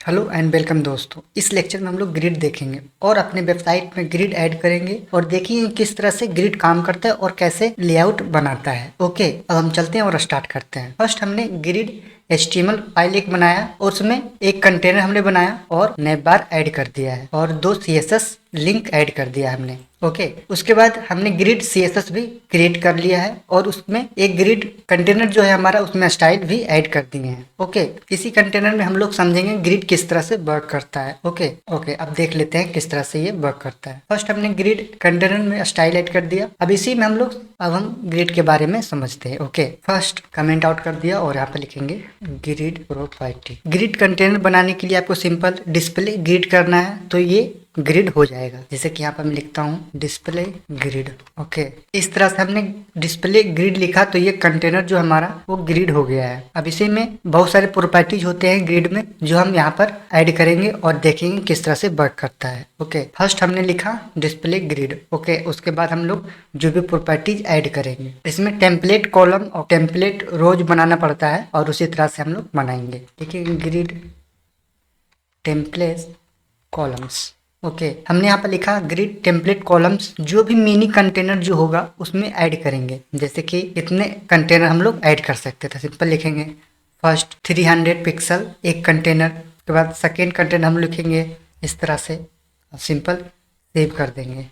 Hello and welcome दोस्तों। इस lecture में हम लोग ग्रिड देखेंगे और अपने वेबसाइट में ग्रिड ऐड करेंगे और देखेंगे किस तरह से ग्रिड काम करता है और कैसे लेआउट बनाता है। ओके, अब हम चलते हैं और स्टार्ट करते हैं। फर्स्ट हमने ग्रिड HTML फाइल एक बनाया और उसमें एक कंटेनर हमने बनाया और नैव बार ऐड कर दिया है और 2 CSS लिंक ऐड कर दिया हमने। ओके, उसके बाद हमने ग्रिड CSS भी क्रिएट कर लिया है और उसमें एक ग्रिड कंटेनर जो है हमारा उसमें स्टाइल भी ऐड कर दिए हैं। ओके, इसी कंटेनर में हम लोग समझेंगे ग्रिड किस तरह से वर्क करता है। ओके, अब देख लेते हैं किस तरह से ये वर्क करता है। फर्स्ट हमने ग्रिड कंटेनर में स्टाइल ऐड कर दिया। अब इसी में अब हम ग्रिड के बारे में समझते हैं। ओके, फर्स्ट कमेंट आउट कर दिया और यहाँ पे लिखेंगे ग्रिड प्रॉपर्टी। ग्रिड कंटेनर बनाने के लिए आपको सिंपल डिस्प्ले ग्रिड करना है तो ये ग्रिड हो जाएगा। जैसे कि यहाँ पर मैं लिखता हूँ डिस्प्ले ग्रिड। ओके, इस तरह से हमने डिस्प्ले ग्रिड लिखा तो ये कंटेनर जो हमारा वो ग्रिड हो गया है। अब इसी में बहुत सारे प्रॉपर्टीज होते हैं ग्रिड में जो हम यहाँ पर ऐड करेंगे और देखेंगे किस तरह से वर्क करता है। ओके, फर्स्ट हमने लिखा डिस्प्ले ग्रिड। ओके, उसके बाद हम लोग जो भी प्रॉपर्टीज ऐड करेंगे इसमें टेम्पलेट कॉलम और टेम्पलेट रोज बनाना पड़ता है और उसी तरह से हम लोग बनाएंगे। देखिए ग्रिड टेम्पलेट कॉलम्स। ओके, हमने यहाँ पर लिखा ग्रिड टेम्पलेट कॉलम्स। जो भी मिनी कंटेनर जो होगा उसमें ऐड करेंगे। जैसे कि इतने कंटेनर हम लोग ऐड कर सकते थे। सिंपल लिखेंगे फर्स्ट 300 पिक्सल एक कंटेनर के बाद सेकेंड कंटेनर हम लिखेंगे इस तरह से, सिंपल सेव कर देंगे।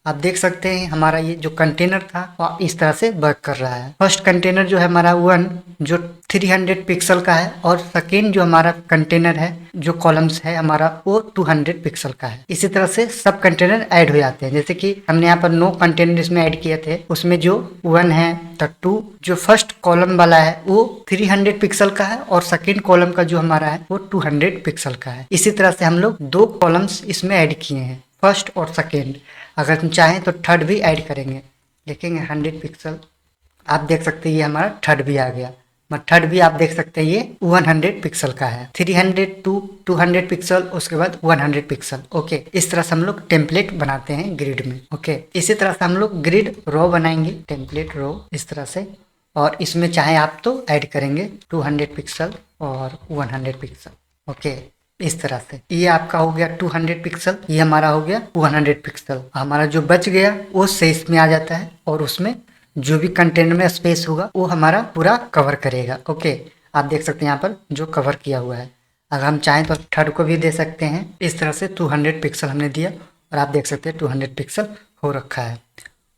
आप देख सकते हैं हमारा ये जो कंटेनर था वो इस तरह से वर्क कर रहा है। फर्स्ट कंटेनर जो है हमारा 1 जो 300 पिक्सल का है और सेकेंड जो हमारा कंटेनर है जो कॉलम्स है हमारा वो 200 पिक्सल का है। इसी तरह से सब कंटेनर ऐड हो जाते हैं। जैसे कि हमने यहाँ पर 9 कंटेनर इसमें ऐड किए थे, उसमें जो 1 है तो 2 जो फर्स्ट कॉलम वाला है वो 300 पिक्सल का है और सेकेंड कॉलम का जो हमारा है वो 200 पिक्सल का है। इसी तरह से हम लोग 2 कॉलम्स इसमें ऐड किए हैं, फर्स्ट और सेकेंड। अगर हम चाहें तो थर्ड भी ऐड करेंगे, लिखेंगे 100 पिक्सल। आप देख सकते हैं ये हमारा थर्ड भी आ गया। थर्ड भी आप देख सकते हैं ये 100 पिक्सल का है। 300 टू 200 पिक्सल, उसके बाद 100 पिक्सल। ओके, इस तरह से हम लोग टेम्पलेट बनाते हैं ग्रिड में। ओके, इसी तरह से हम लोग ग्रिड रो बनाएंगे, टेम्पलेट रो इस तरह से। और इसमें चाहे आप तो ऐड करेंगे 200 पिक्सल और 100 पिक्सल। ओके, इस तरह से ये आपका हो गया 200 पिक्सल, ये हमारा हो गया 100 पिक्सल। हमारा जो बच गया वो शेष में आ जाता है और उसमें जो भी कंटेनर में स्पेस होगा वो हमारा पूरा कवर करेगा। ओके, आप देख सकते हैं यहाँ पर जो कवर किया हुआ है। अगर हम चाहें तो थर्ड को भी दे सकते हैं। इस तरह से 200 पिक्सल हमने दिया और आप देख सकते हैं 200 पिक्सल हो रखा है।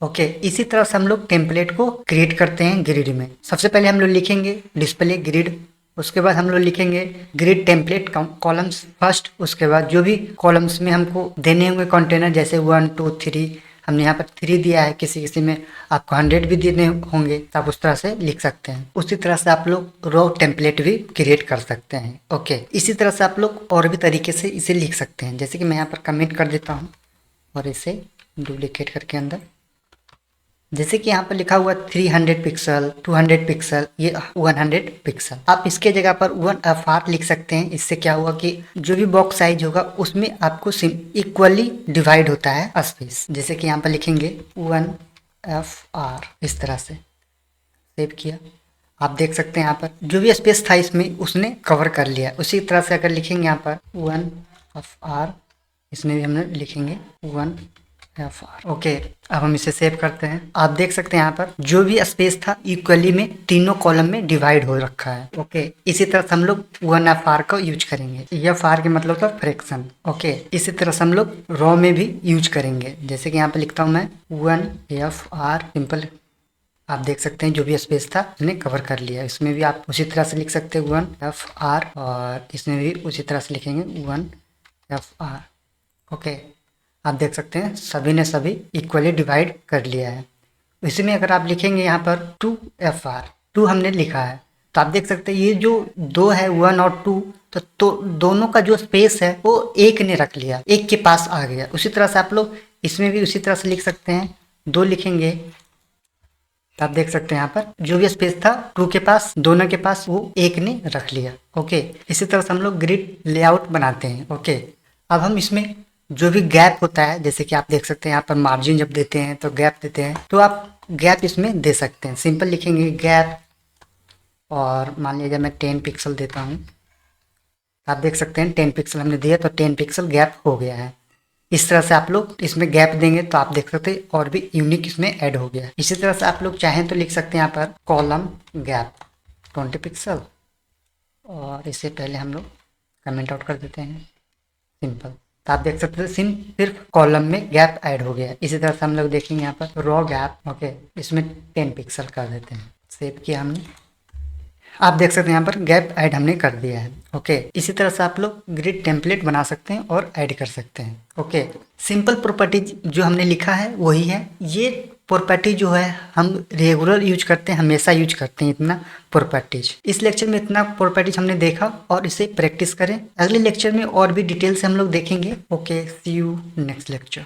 ओके, इसी तरह से हम लोग टेम्पलेट को क्रिएट करते हैं ग्रिड में। सबसे पहले हम लोग लिखेंगे डिस्प्ले ग्रिड, उसके बाद हम लोग लिखेंगे ग्रिड टेम्पलेट कॉलम्स फर्स्ट। उसके बाद जो भी कॉलम्स में हमको देने होंगे कंटेनर, जैसे 1 2 3, हमने यहाँ पर 3 दिया है, किसी किसी में आपको 100 भी देने होंगे तो आप उस तरह से लिख सकते हैं। उसी तरह से आप लोग रो टेम्पलेट भी क्रिएट कर सकते हैं। ओके, इसी तरह से आप लोग और भी तरीके से इसे लिख सकते हैं। जैसे कि मैं यहाँ पर कमेंट कर देता हूँ और इसे डुप्लीकेट करके अंदर, जैसे कि यहाँ पर लिखा हुआ 300 पिक्सल 200 पिक्सल, ये 100 पिक्सल। आप इसके जगह पर 1FR लिख सकते हैं। इससे क्या हुआ कि जो भी बॉक्स साइज होगा उसमें आपको इक्वली डिवाइड होता है स्पेस। जैसे कि यहाँ पर लिखेंगे 1FR इस तरह से, सेव किया। आप देख सकते हैं यहाँ पर जो भी स्पेस था इसमें उसने कवर कर लिया। उसी तरह से अगर लिखेंगे यहाँ पर 1FR, इसमें भी हम लिखेंगे 1FR। ओके, अब हम इसे सेव करते हैं। आप देख सकते हैं यहाँ पर जो भी स्पेस था इक्वली में तीनों कॉलम में डिवाइड हो रखा है। ओके, इसी तरह से हम लोग 1FR का यूज करेंगे। FR के मतलब था फ्रैक्शन। ओके, इसी तरह से हम लोग रो में भी यूज करेंगे। जैसे कि यहाँ पर लिखता हूँ मैं 1FR सिंपल। आप देख सकते हैं जो भी स्पेस था उसने कवर कर लिया। इसमें भी आप उसी तरह से लिख सकते हैं 1FR और इसमें भी उसी तरह से लिखेंगे 1FR। ओके, आप देख सकते हैं सभी ने सभी इक्वली डिवाइड कर लिया है। इसी में अगर आप लिखेंगे यहाँ पर 2FR, 2 हमने लिखा है तो आप देख सकते हैं ये जो 2 है 1 और 2, तो दोनों का जो स्पेस है वो एक ने रख लिया, एक के पास आ गया। उसी तरह से आप लोग इसमें भी उसी तरह से लिख सकते हैं। 2 लिखेंगे तो आप देख सकते हैं यहाँ पर जो भी स्पेस था 2 के पास, दोनों के पास, वो एक ने रख लिया। ओके, इसी तरह से हम लोग ग्रिड लेआउट बनाते हैं। ओके, अब हम इसमें जो भी गैप होता है, जैसे कि आप देख सकते हैं यहाँ पर मार्जिन जब देते हैं तो गैप देते हैं, तो आप गैप इसमें दे सकते हैं। सिंपल लिखेंगे गैप और मान लीजिए मैं 10 पिक्सल देता हूँ आप देख सकते हैं 10 पिक्सल हमने दिया तो 10 पिक्सल गैप हो गया है। इस तरह से आप लोग इसमें गैप देंगे तो आप देख सकते हैं और भी यूनिक इसमें ऐड हो गया है। इसी तरह से आप लोग चाहें तो लिख सकते हैं यहाँ पर कॉलम गैप 20 पिक्सल, और इससे पहले हम लोग कमेंट आउट कर देते हैं सिंपल। तो आप देख सकते हैं सिर्फ कॉलम में गैप ऐड हो गया। इसी तरह से हम लोग देखेंगे यहाँ पर रॉ गैप, ओके, इसमें 10 पिक्सल कर देते हैं। सेव किया हमने, आप देख सकते हैं यहाँ पर गैप ऐड हमने कर दिया है। ओके, इसी तरह से आप लोग ग्रिड टेम्पलेट बना सकते हैं और ऐड कर सकते हैं। ओके, सिंपल प्रॉपर्टीज जो हमने लिखा है वही है। ये प्रॉपर्टी जो है हम रेगुलर यूज करते हैं, हमेशा यूज करते हैं इतना प्रॉपर्टीज। इस लेक्चर में इतना प्रॉपर्टीज हमने देखा और इसे प्रैक्टिस करें। अगले लेक्चर में और भी डिटेल से हम लोग देखेंगे। Okay, see you next lecture.